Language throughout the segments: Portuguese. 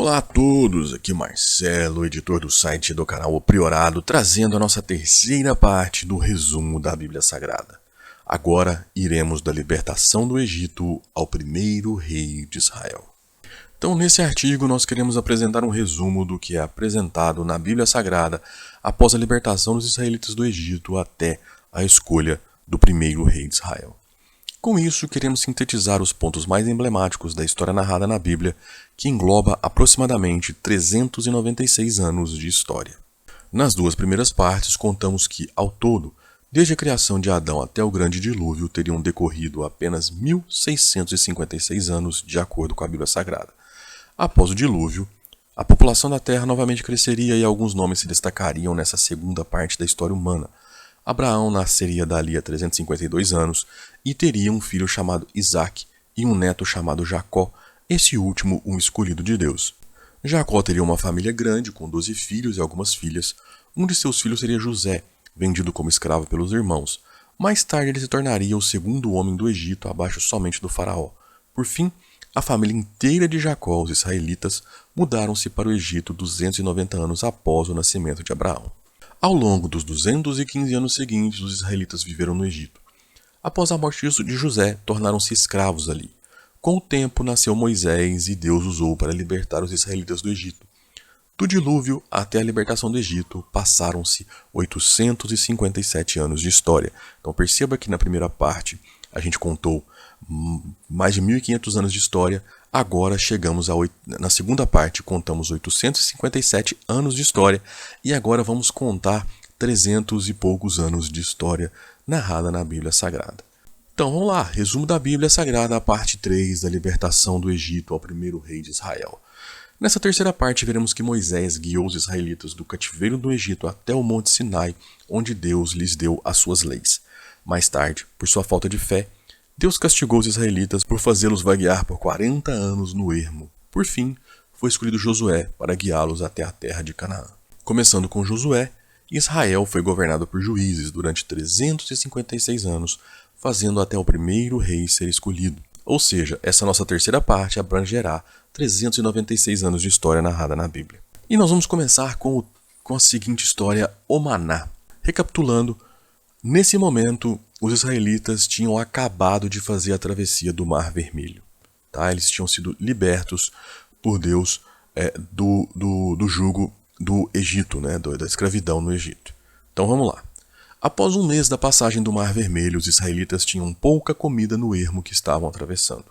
Olá a todos, aqui Marcelo, editor do site do canal O Priorado, trazendo a nossa terceira parte do resumo da Bíblia Sagrada. Agora iremos da libertação do Egito ao primeiro rei de Israel. Então, nesse artigo, nós queremos apresentar um resumo do que é apresentado na Bíblia Sagrada após a libertação dos israelitas do Egito até a escolha do primeiro rei de Israel. Com isso, queremos sintetizar os pontos mais emblemáticos da história narrada na Bíblia, que engloba aproximadamente 396 anos de história. Nas duas primeiras partes, contamos que, ao todo, desde a criação de Adão até o grande dilúvio, teriam decorrido apenas 1656 anos, de acordo com a Bíblia Sagrada. Após o dilúvio, a população da Terra novamente cresceria e alguns nomes se destacariam nessa segunda parte da história humana. Abraão nasceria dali a 352 anos e teria um filho chamado Isaque e um neto chamado Jacó, esse último um escolhido de Deus. Jacó teria uma família grande com 12 filhos e algumas filhas. Um de seus filhos seria José, vendido como escravo pelos irmãos. Mais tarde ele se tornaria o segundo homem do Egito, abaixo somente do faraó. Por fim, a família inteira de Jacó, os israelitas, mudaram-se para o Egito 290 anos após o nascimento de Abraão. Ao longo dos 215 anos seguintes, os israelitas viveram no Egito. Após a morte de José, tornaram-se escravos ali. Com o tempo, nasceu Moisés e Deus usou para libertar os israelitas do Egito. Do dilúvio até a libertação do Egito, passaram-se 857 anos de história. Então perceba que na primeira parte a gente contou mais de 1500 anos de história. Agora chegamos na segunda parte, contamos 857 anos de história e agora vamos contar 300 e poucos anos de história narrada na Bíblia Sagrada. Então vamos lá, resumo da Bíblia Sagrada, a parte 3 da libertação do Egito ao primeiro rei de Israel. Nessa terceira parte veremos que Moisés guiou os israelitas do cativeiro do Egito até o Monte Sinai, onde Deus lhes deu as suas leis. Mais tarde, por sua falta de fé, Deus castigou os israelitas por fazê-los vaguear por 40 anos no ermo. Por fim, foi escolhido Josué para guiá-los até a terra de Canaã. Começando com Josué, Israel foi governado por juízes durante 356 anos, fazendo até o primeiro rei ser escolhido. Ou seja, essa nossa terceira parte abrangerá 396 anos de história narrada na Bíblia. E nós vamos começar com a seguinte história, o maná. Recapitulando, nesse momento, os israelitas tinham acabado de fazer a travessia do Mar Vermelho. Eles tinham sido libertos por Deus do jugo do Egito, da escravidão no Egito. Então vamos lá. Após um mês da passagem do Mar Vermelho, os israelitas tinham pouca comida no ermo que estavam atravessando.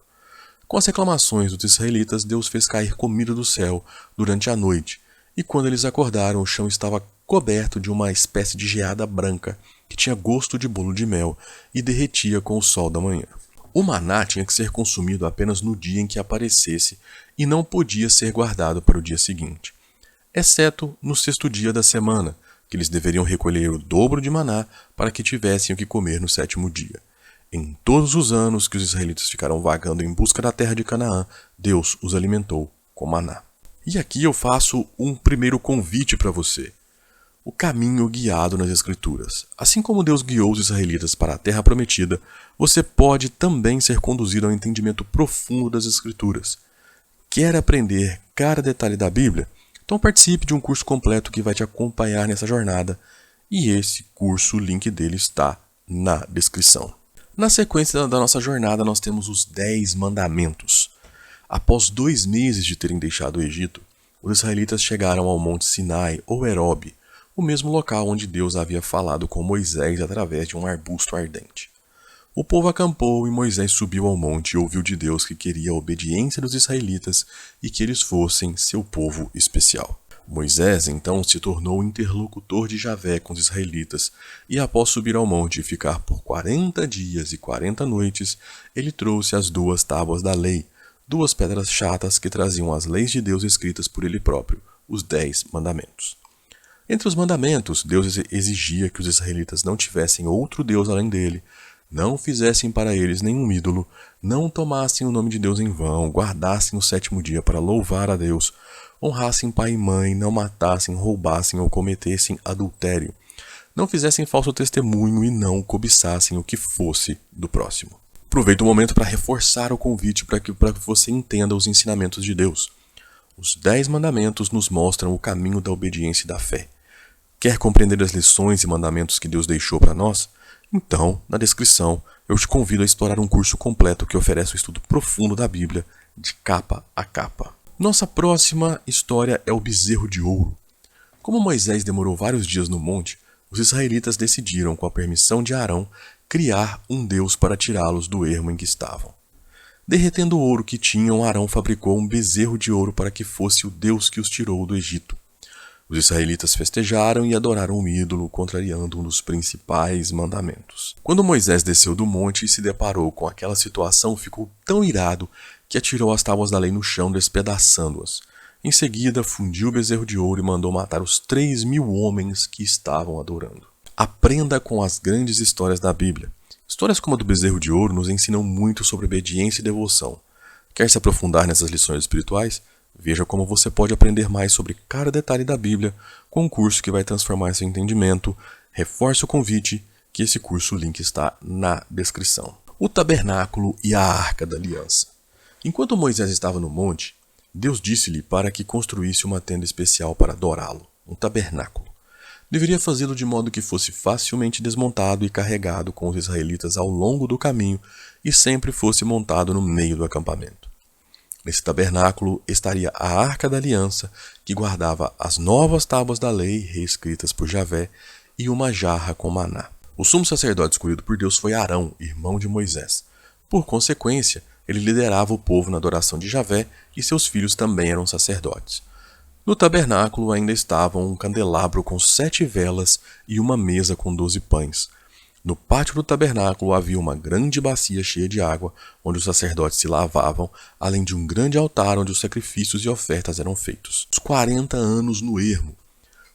Com as reclamações dos israelitas, Deus fez cair comida do céu durante a noite, e quando eles acordaram, o chão estava coberto de uma espécie de geada branca, que tinha gosto de bolo de mel e derretia com o sol da manhã. O maná tinha que ser consumido apenas no dia em que aparecesse e não podia ser guardado para o dia seguinte, exceto no sexto dia da semana, que eles deveriam recolher o dobro de maná para que tivessem o que comer no sétimo dia. Em todos os anos que os israelitas ficaram vagando em busca da terra de Canaã, Deus os alimentou com maná. E aqui eu faço um primeiro convite para você. O caminho guiado nas Escrituras. Assim como Deus guiou os israelitas para a terra prometida, você pode também ser conduzido ao entendimento profundo das Escrituras. Quer aprender cada detalhe da Bíblia? Então participe de um curso completo que vai te acompanhar nessa jornada. E esse curso, o link dele está na descrição. Na sequência da nossa jornada, nós temos os 10 mandamentos. Após 2 meses de terem deixado o Egito, os israelitas chegaram ao Monte Sinai, ou Herobe, o mesmo local onde Deus havia falado com Moisés através de um arbusto ardente. O povo acampou e Moisés subiu ao monte e ouviu de Deus que queria a obediência dos israelitas e que eles fossem seu povo especial. Moisés então se tornou o interlocutor de Javé com os israelitas e após subir ao monte e ficar por 40 dias e 40 noites, ele trouxe as 2 tábuas da lei, 2 pedras chatas que traziam as leis de Deus escritas por ele próprio, os 10 mandamentos. Entre os mandamentos, Deus exigia que os israelitas não tivessem outro Deus além dele, não fizessem para eles nenhum ídolo, não tomassem o nome de Deus em vão, guardassem o 7º dia para louvar a Deus, honrassem pai e mãe, não matassem, roubassem ou cometessem adultério, não fizessem falso testemunho e não cobiçassem o que fosse do próximo. Aproveito o momento para reforçar o convite para que você entenda os ensinamentos de Deus. Os 10 mandamentos nos mostram o caminho da obediência e da fé. Quer compreender as lições e mandamentos que Deus deixou para nós? Então, na descrição, eu te convido a explorar um curso completo que oferece o estudo profundo da Bíblia, de capa a capa. Nossa próxima história é o bezerro de ouro. Como Moisés demorou vários dias no monte, os israelitas decidiram, com a permissão de Arão, criar um deus para tirá-los do ermo em que estavam. Derretendo o ouro que tinham, Arão fabricou um bezerro de ouro para que fosse o deus que os tirou do Egito. Os israelitas festejaram e adoraram o ídolo, contrariando um dos principais mandamentos. Quando Moisés desceu do monte e se deparou com aquela situação, ficou tão irado que atirou as tábuas da lei no chão, despedaçando-as. Em seguida, fundiu o bezerro de ouro e mandou matar os 3.000 homens que estavam adorando. Aprenda com as grandes histórias da Bíblia. Histórias como a do bezerro de ouro nos ensinam muito sobre obediência e devoção. Quer se aprofundar nessas lições espirituais? Veja como você pode aprender mais sobre cada detalhe da Bíblia com um curso que vai transformar seu entendimento. Reforce o convite que esse curso, o link está na descrição. O tabernáculo e a arca da aliança. Enquanto Moisés estava no monte, Deus disse-lhe para que construísse uma tenda especial para adorá-lo, um tabernáculo. Deveria fazê-lo de modo que fosse facilmente desmontado e carregado com os israelitas ao longo do caminho e sempre fosse montado no meio do acampamento. Nesse tabernáculo estaria a Arca da Aliança, que guardava as novas tábuas da lei reescritas por Javé e uma jarra com maná. O sumo sacerdote escolhido por Deus foi Arão, irmão de Moisés. Por consequência, ele liderava o povo na adoração de Javé e seus filhos também eram sacerdotes. No tabernáculo ainda estavam um candelabro com 7 velas e uma mesa com 12 pães. No pátio do tabernáculo havia uma grande bacia cheia de água, onde os sacerdotes se lavavam, além de um grande altar onde os sacrifícios e ofertas eram feitos. Os 40 anos no ermo.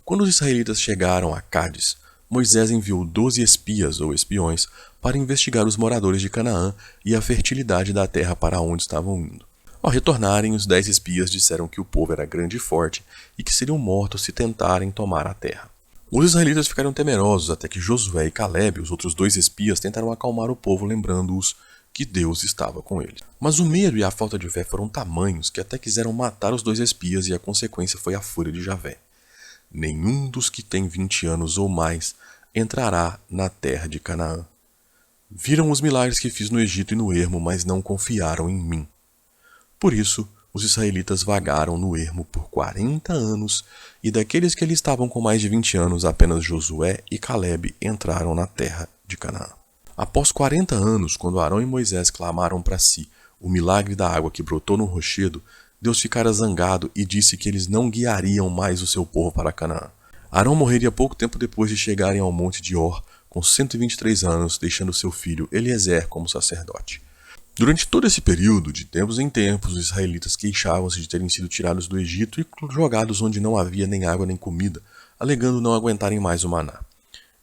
Quando os israelitas chegaram a Cádiz, Moisés enviou 12 espias ou espiões para investigar os moradores de Canaã e a fertilidade da terra para onde estavam indo. Ao retornarem, os 10 espias disseram que o povo era grande e forte e que seriam mortos se tentarem tomar a terra. Os israelitas ficaram temerosos até que Josué e Calebe, os outros 2 espias, tentaram acalmar o povo, lembrando-os que Deus estava com eles. Mas o medo e a falta de fé foram tamanhos que até quiseram matar os 2 espias e a consequência foi a fúria de Javé. Nenhum dos que tem 20 anos ou mais entrará na terra de Canaã. Viram os milagres que fiz no Egito e no ermo, mas não confiaram em mim. Por isso, os israelitas vagaram no ermo por 40 anos, e daqueles que ali estavam com mais de 20 anos, apenas Josué e Calebe entraram na terra de Canaã. Após 40 anos, quando Arão e Moisés clamaram para si o milagre da água que brotou no rochedo, Deus ficara zangado e disse que eles não guiariam mais o seu povo para Canaã. Arão morreria pouco tempo depois de chegarem ao monte de Or, com 123 anos, deixando seu filho Eliezer como sacerdote. Durante todo esse período, de tempos em tempos, os israelitas queixavam-se de terem sido tirados do Egito e jogados onde não havia nem água nem comida, alegando não aguentarem mais o maná.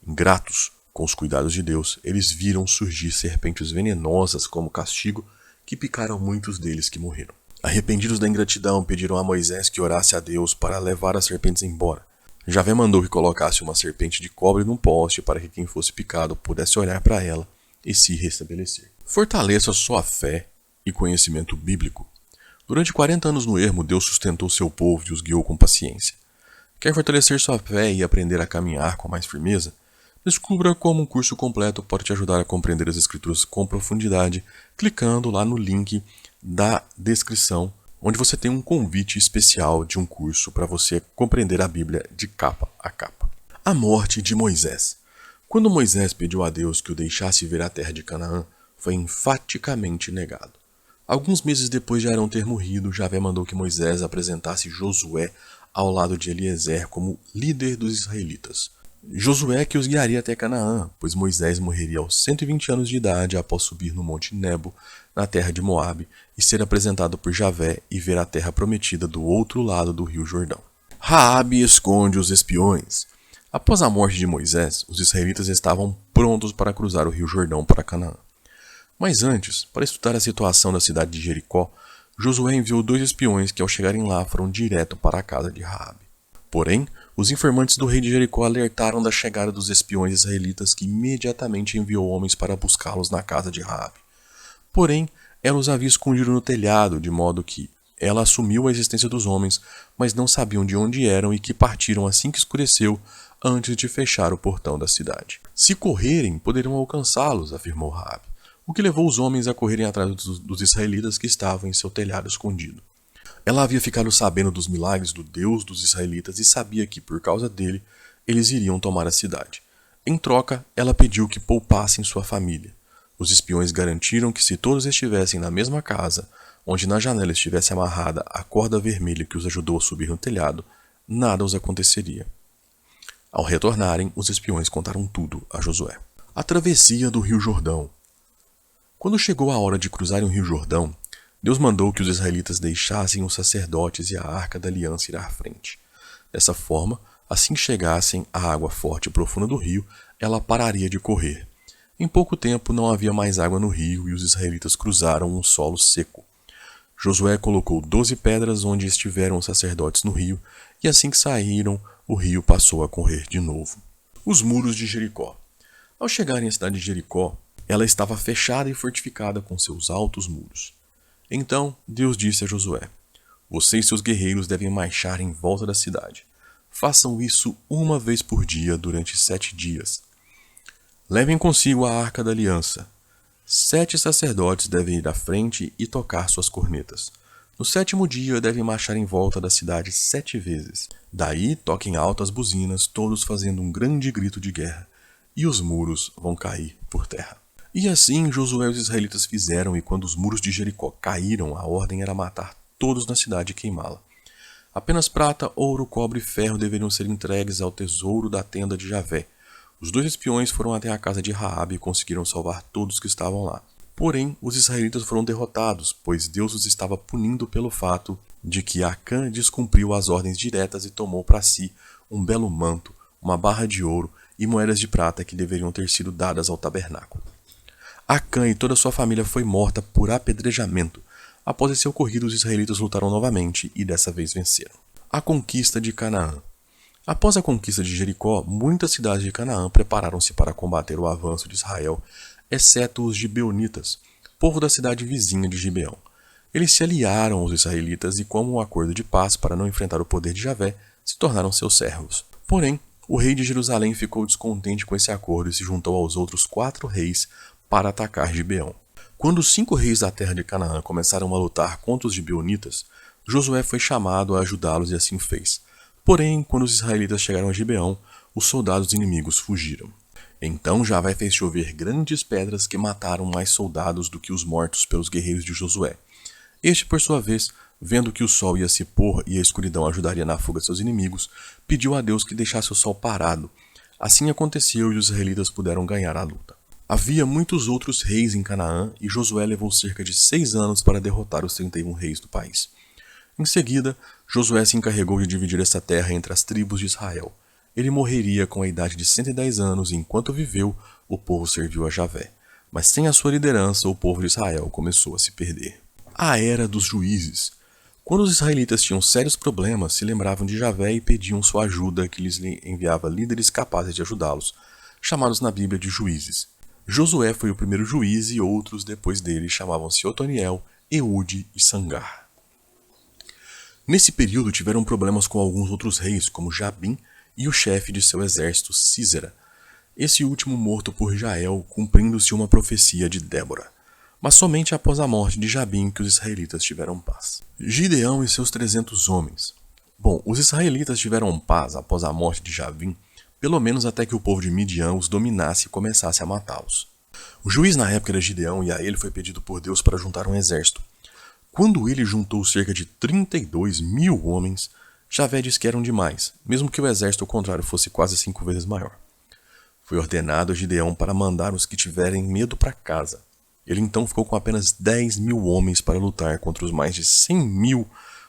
Ingratos com os cuidados de Deus, eles viram surgir serpentes venenosas como castigo, que picaram muitos deles que morreram. Arrependidos da ingratidão, pediram a Moisés que orasse a Deus para levar as serpentes embora. Javé mandou que colocasse uma serpente de cobre num poste para que quem fosse picado pudesse olhar para ela e se restabelecer. Fortaleça sua fé e conhecimento bíblico. Durante 40 anos no ermo, Deus sustentou seu povo e os guiou com paciência. Quer fortalecer sua fé e aprender a caminhar com mais firmeza? Descubra como um curso completo pode te ajudar a compreender as Escrituras com profundidade, clicando lá no link da descrição, onde você tem um convite especial de um curso para você compreender a Bíblia de capa a capa. A morte de Moisés. Quando Moisés pediu a Deus que o deixasse ver a terra de Canaã, foi enfaticamente negado. Alguns meses depois de Arão ter morrido, Javé mandou que Moisés apresentasse Josué ao lado de Eliezer como líder dos israelitas. Josué que os guiaria até Canaã, pois Moisés morreria aos 120 anos de idade após subir no monte Nebo, na terra de Moabe, e ser apresentado por Javé e ver a terra prometida do outro lado do rio Jordão. Raabe esconde os espiões. Após a morte de Moisés, os israelitas estavam prontos para cruzar o rio Jordão para Canaã. Mas antes, para estudar a situação da cidade de Jericó, Josué enviou 2 espiões que ao chegarem lá foram direto para a casa de Raabe. Porém, os informantes do rei de Jericó alertaram da chegada dos espiões israelitas, que imediatamente enviou homens para buscá-los na casa de Raabe. Porém, ela os havia escondido no telhado, de modo que, Ela assumiu a existência dos homens, mas não sabiam de onde eram e que partiram assim que escureceu, antes de fechar o portão da cidade. Se correrem, poderão alcançá-los, afirmou Raabe, o que levou os homens a correrem atrás dos israelitas que estavam em seu telhado escondido. Ela havia ficado sabendo dos milagres do Deus dos israelitas e sabia que, por causa dele, eles iriam tomar a cidade. Em troca, ela pediu que poupassem sua família. Os espiões garantiram que se todos estivessem na mesma casa, onde na janela estivesse amarrada a corda vermelha que os ajudou a subir no telhado, nada os aconteceria. Ao retornarem, os espiões contaram tudo a Josué. A travessia do Rio Jordão. Quando chegou a hora de cruzarem o Rio Jordão, Deus mandou que os israelitas deixassem os sacerdotes e a arca da aliança ir à frente. Dessa forma, assim que chegassem à água forte e profunda do rio, ela pararia de correr. Em pouco tempo não havia mais água no rio e os israelitas cruzaram um solo seco. Josué colocou 12 pedras onde estiveram os sacerdotes no rio, e assim que saíram, o rio passou a correr de novo. Os muros de Jericó. Ao chegarem à cidade de Jericó, ela estava fechada e fortificada com seus altos muros. Então Deus disse a Josué: Você e seus guerreiros devem marchar em volta da cidade. Façam isso uma vez por dia durante 7 dias. Levem consigo a arca da aliança. 7 sacerdotes devem ir à frente e tocar suas cornetas. No 7º dia devem marchar em volta da cidade 7 vezes. Daí toquem altas buzinas, todos fazendo um grande grito de guerra, e os muros vão cair por terra. E assim Josué e os israelitas fizeram, e quando os muros de Jericó caíram, a ordem era matar todos na cidade e queimá-la. Apenas prata, ouro, cobre e ferro deveriam ser entregues ao tesouro da tenda de Javé. Os 2 espiões foram até a casa de Raabe e conseguiram salvar todos que estavam lá. Porém, os israelitas foram derrotados, pois Deus os estava punindo pelo fato de que Acã descumpriu as ordens diretas e tomou para si um belo manto, uma barra de ouro e moedas de prata que deveriam ter sido dadas ao tabernáculo. Acã e toda sua família foi morta por apedrejamento. Após esse ocorrido, os israelitas lutaram novamente e dessa vez venceram. A conquista de Canaã. Após a conquista de Jericó, muitas cidades de Canaã prepararam-se para combater o avanço de Israel, exceto os gibeonitas, povo da cidade vizinha de Gibeão. Eles se aliaram aos israelitas e, como um acordo de paz para não enfrentar o poder de Javé, se tornaram seus servos. Porém, o rei de Jerusalém ficou descontente com esse acordo e se juntou aos outros 4 reis para atacar Gibeão. Quando os 5 reis da terra de Canaã começaram a lutar contra os gibeonitas, Josué foi chamado a ajudá-los e assim fez. Porém, quando os israelitas chegaram a Gibeão, os soldados inimigos fugiram. Então Javé fez chover grandes pedras que mataram mais soldados do que os mortos pelos guerreiros de Josué. Este, por sua vez, vendo que o sol ia se pôr e a escuridão ajudaria na fuga de seus inimigos, pediu a Deus que deixasse o sol parado. Assim aconteceu e os israelitas puderam ganhar a luta. Havia muitos outros reis em Canaã e Josué levou cerca de 6 anos para derrotar os 31 reis do país. Em seguida, Josué se encarregou de dividir essa terra entre as tribos de Israel. Ele morreria com a idade de 110 anos e enquanto viveu, o povo serviu a Javé. Mas sem a sua liderança, o povo de Israel começou a se perder. A Era dos Juízes. Quando os israelitas tinham sérios problemas, se lembravam de Javé e pediam sua ajuda, que lhes enviava líderes capazes de ajudá-los, chamados na Bíblia de juízes. Josué foi o primeiro juiz e outros depois dele chamavam-se Otoniel, Eude e Sangar. Nesse período tiveram problemas com alguns outros reis, como Jabim e o chefe de seu exército, Sísera, esse último morto por Jael, cumprindo-se uma profecia de Débora. Mas somente após a morte de Jabim que os israelitas tiveram paz. Gideão e seus 300 homens. Bom, os israelitas tiveram paz após a morte de Jabim, pelo menos até que o povo de Midian os dominasse e começasse a matá-los. O juiz na época era Gideão e a ele foi pedido por Deus para juntar um exército. Quando ele juntou cerca de 32.000 homens, Javé disse que eram demais, mesmo que o exército contrário fosse quase 5 vezes maior. Foi ordenado a Gideão para mandar os que tiverem medo para casa. Ele então ficou com apenas 10.000 homens para lutar contra os mais de 100.000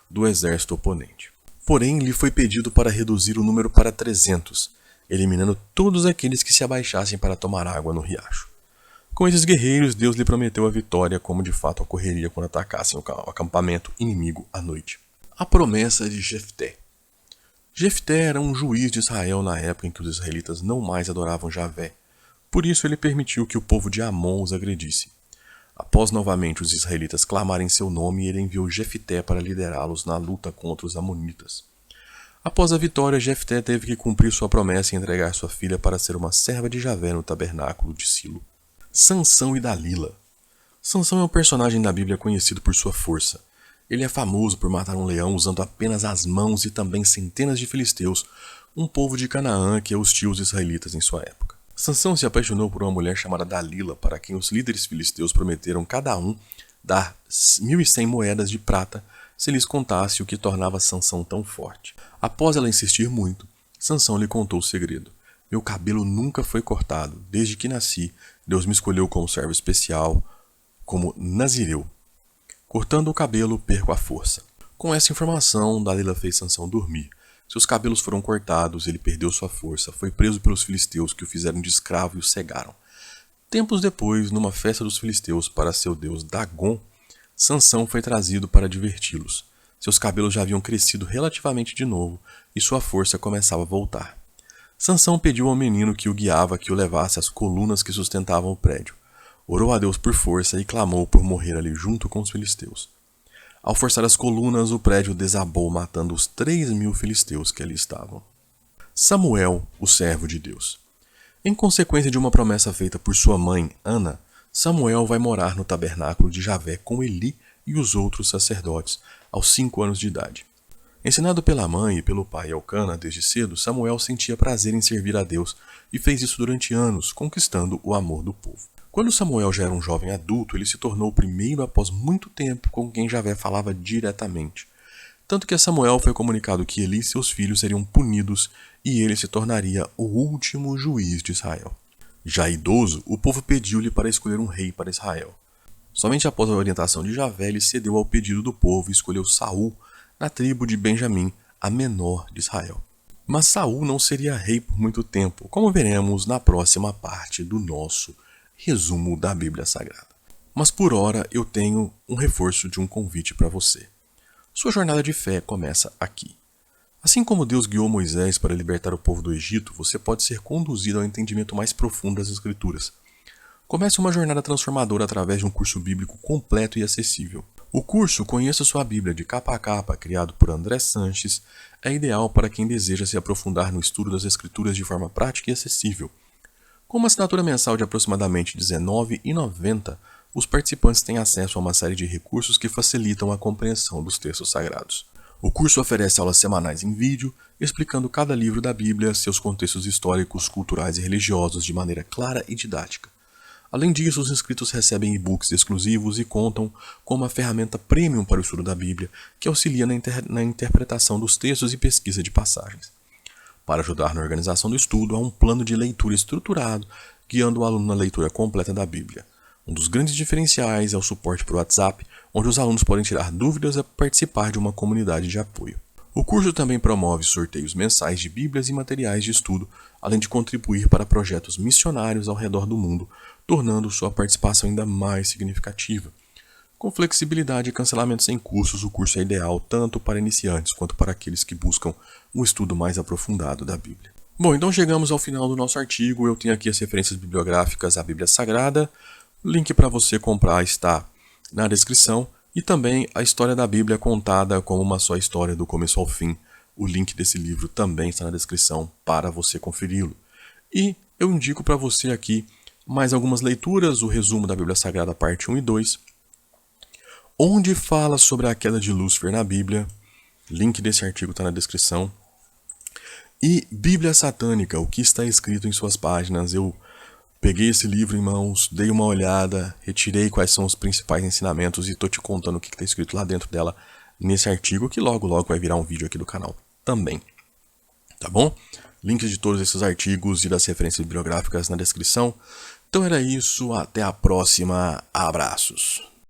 do exército oponente. Porém, lhe foi pedido para reduzir o número para 300, eliminando todos aqueles que se abaixassem para tomar água no riacho. Com esses guerreiros, Deus lhe prometeu a vitória, como de fato ocorreria quando atacassem o acampamento inimigo à noite. A promessa de Jefté. Jefté era um juiz de Israel na época em que os israelitas não mais adoravam Javé. Por isso ele permitiu que o povo de Amon os agredisse. Após novamente os israelitas clamarem seu nome, ele enviou Jefté para liderá-los na luta contra os amonitas. Após a vitória, Jefté teve que cumprir sua promessa e entregar sua filha para ser uma serva de Javé no tabernáculo de Silo. Sansão e Dalila. Sansão é um personagem da Bíblia conhecido por sua força. Ele é famoso por matar um leão usando apenas as mãos e também centenas de filisteus, um povo de Canaã que hostil aos israelitas em sua época. Sansão se apaixonou por uma mulher chamada Dalila, para quem os líderes filisteus prometeram cada um dar 1.100 moedas de prata se lhes contasse o que tornava Sansão tão forte. Após ela insistir muito, Sansão lhe contou o segredo. Meu cabelo nunca foi cortado. Desde que nasci, Deus me escolheu como servo especial, como nazireu. Cortando o cabelo, perco a força. Com essa informação, Dalila fez Sansão dormir. Seus cabelos foram cortados, ele perdeu sua força, foi preso pelos filisteus que o fizeram de escravo e o cegaram. Tempos depois, numa festa dos filisteus para seu deus Dagon, Sansão foi trazido para diverti-los. Seus cabelos já haviam crescido relativamente de novo e sua força começava a voltar. Sansão pediu ao menino que o guiava que o levasse às colunas que sustentavam o prédio. Orou a Deus por força e clamou por morrer ali junto com os filisteus. Ao forçar as colunas, o prédio desabou, matando os 3.000 filisteus que ali estavam. Samuel, o servo de Deus. Em consequência de uma promessa feita por sua mãe, Ana, Samuel vai morar no tabernáculo de Javé com Eli e os outros sacerdotes, aos 5 anos de idade. Ensinado pela mãe e pelo pai Elcana desde cedo, Samuel sentia prazer em servir a Deus e fez isso durante anos, conquistando o amor do povo. Quando Samuel já era um jovem adulto, ele se tornou o primeiro após muito tempo com quem Javé falava diretamente. Tanto que a Samuel foi comunicado que Eli e seus filhos seriam punidos e ele se tornaria o último juiz de Israel. Já idoso, o povo pediu-lhe para escolher um rei para Israel. Somente após a orientação de Javé, ele cedeu ao pedido do povo e escolheu Saul, na tribo de Benjamim, a menor de Israel. Mas Saul não seria rei por muito tempo, como veremos na próxima parte do nosso resumo da Bíblia Sagrada. Mas por hora eu tenho um reforço de um convite para você. Sua jornada de fé começa aqui. Assim como Deus guiou Moisés para libertar o povo do Egito, você pode ser conduzido ao entendimento mais profundo das Escrituras. Comece uma jornada transformadora através de um curso bíblico completo e acessível. O curso Conheça Sua Bíblia de capa a capa, criado por André Sanches, é ideal para quem deseja se aprofundar no estudo das Escrituras de forma prática e acessível. Com uma assinatura mensal de aproximadamente R$ 19,90, os participantes têm acesso a uma série de recursos que facilitam a compreensão dos textos sagrados. O curso oferece aulas semanais em vídeo, explicando cada livro da Bíblia, seus contextos históricos, culturais e religiosos de maneira clara e didática. Além disso, os inscritos recebem e-books exclusivos e contam com uma ferramenta premium para o estudo da Bíblia, que auxilia na interpretação dos textos e pesquisa de passagens. Para ajudar na organização do estudo, há um plano de leitura estruturado, guiando o aluno na leitura completa da Bíblia. Um dos grandes diferenciais é o suporte por WhatsApp, onde os alunos podem tirar dúvidas e participar de uma comunidade de apoio. O curso também promove sorteios mensais de Bíblias e materiais de estudo, além de contribuir para projetos missionários ao redor do mundo, tornando sua participação ainda mais significativa. Com flexibilidade e cancelamento sem custos, o curso é ideal tanto para iniciantes quanto para aqueles que buscam um estudo mais aprofundado da Bíblia. Bom, então chegamos ao final do nosso artigo. Eu tenho aqui as referências bibliográficas à Bíblia Sagrada. O link para você comprar está na descrição. E também a história da Bíblia contada como uma só história do começo ao fim. O link desse livro também está na descrição para você conferi-lo. E eu indico para você aqui mais algumas leituras, o resumo da Bíblia Sagrada, parte 1 e 2, onde fala sobre a queda de Lúcifer na Bíblia. Link desse artigo está na descrição. E Bíblia Satânica, o que está escrito em suas páginas. Eu peguei esse livro em mãos, dei uma olhada, retirei quais são os principais ensinamentos e estou te contando o que está escrito lá dentro dela nesse artigo, que logo vai virar um vídeo aqui do canal também. Tá bom? Links de todos esses artigos e das referências bibliográficas na descrição. Então era isso, até a próxima, abraços.